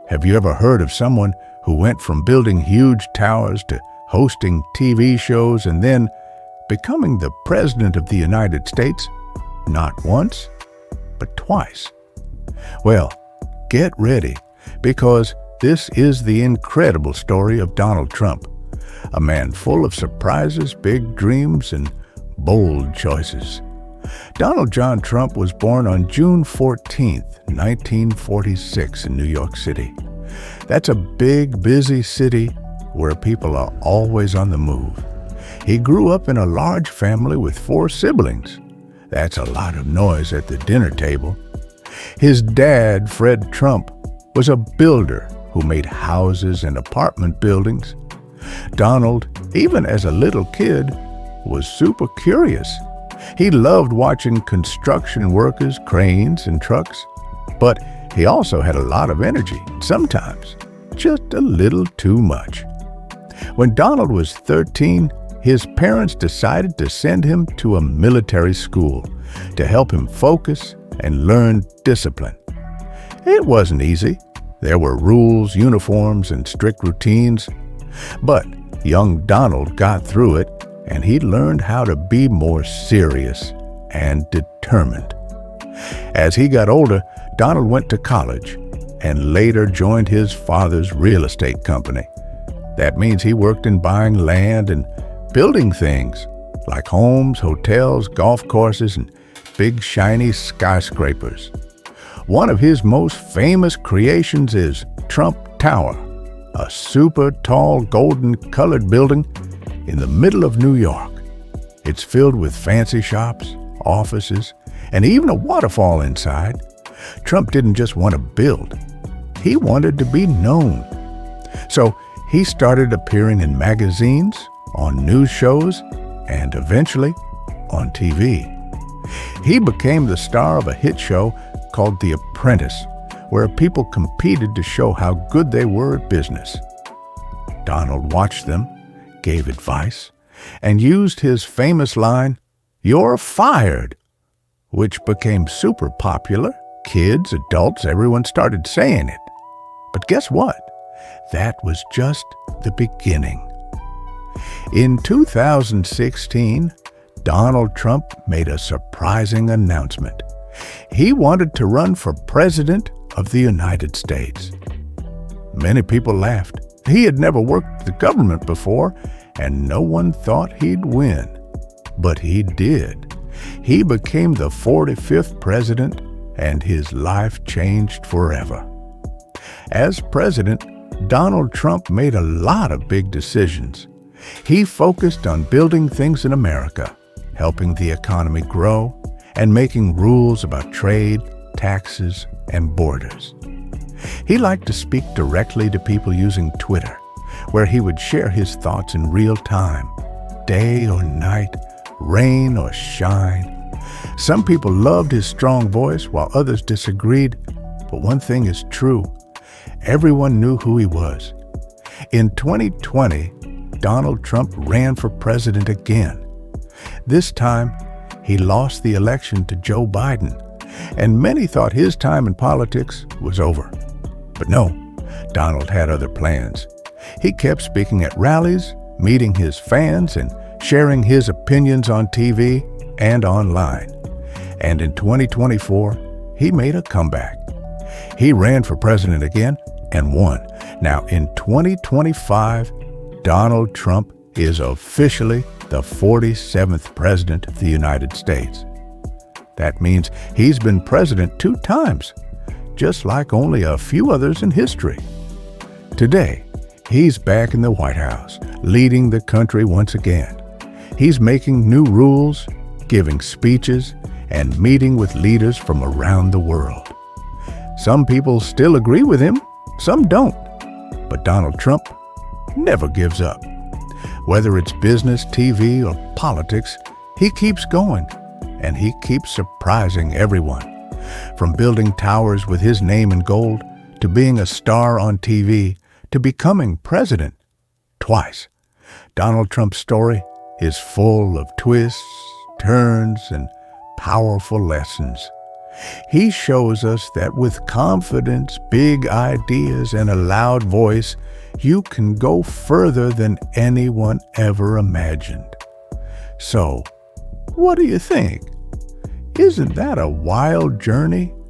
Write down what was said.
Have you ever heard of someone who went from building huge towers to hosting TV shows and then becoming the President of the United States? Not once, but twice. Well, get ready, because this is the incredible story of Donald Trump, a man full of surprises, big dreams, and bold choices. Donald John Trump was born on June 14, 1946 in New York City. That's a big, busy city where people are always on the move. He grew up in a large family with 4 siblings. That's a lot of noise at the dinner table. His dad, Fred Trump, was a builder who made houses and apartment buildings. Donald, even as a little kid, was super curious. He loved watching construction workers, cranes, and trucks. But he also had a lot of energy, sometimes just a little too much. When Donald was 13, his parents decided to send him to a military school to help him focus and learn discipline. It wasn't easy. There were rules, uniforms, and strict routines. But young Donald got through it, and he learned how to be more serious and determined. As he got older, Donald went to college and later joined his father's real estate company. That means he worked in buying land and building things like homes, hotels, golf courses, and big shiny skyscrapers. One of his most famous creations is Trump Tower, a super tall golden-colored building in the middle of New York. It's filled with fancy shops, offices, and even a waterfall inside. Trump didn't just want to build. He wanted to be known. So he started appearing in magazines, on news shows, and eventually on TV. He became the star of a hit show called The Apprentice, where people competed to show how good they were at business. Donald watched them, gave advice, and used his famous line, "You're fired," which became super popular. Kids, adults, everyone started saying it. But guess what? That was just the beginning. In 2016, Donald Trump made a surprising announcement. He wanted to run for President of the United States. Many people laughed. He had never worked the government before, and no one thought he'd win. But he did. He became the 45th president, and his life changed forever. As president, Donald Trump made a lot of big decisions. He focused on building things in America, helping the economy grow, and making rules about trade, taxes, and borders. He liked to speak directly to people using Twitter, where he would share his thoughts in real time, day or night, rain or shine. Some people loved his strong voice while others disagreed, but one thing is true. Everyone knew who he was. In 2020, Donald Trump ran for president again. This time, he lost the election to Joe Biden, and many thought his time in politics was over. But no, Donald had other plans. He kept speaking at rallies, meeting his fans, and sharing his opinions on TV and online. And in 2024, he made a comeback. He ran for president again and won. Now, in 2025, Donald Trump is officially the 47th president of the United States. That means he's been president 2 times, just like only a few others in history. Today, he's back in the White House, leading the country once again. He's making new rules, giving speeches, and meeting with leaders from around the world. Some people still agree with him, some don't. But Donald Trump never gives up. Whether it's business, TV, or politics, he keeps going, and he keeps surprising everyone. From building towers with his name in gold, to being a star on TV, to becoming president twice. Donald Trump's story is full of twists, turns, and powerful lessons. He shows us that with confidence, big ideas, and a loud voice, you can go further than anyone ever imagined. So, what do you think? Isn't that a wild journey?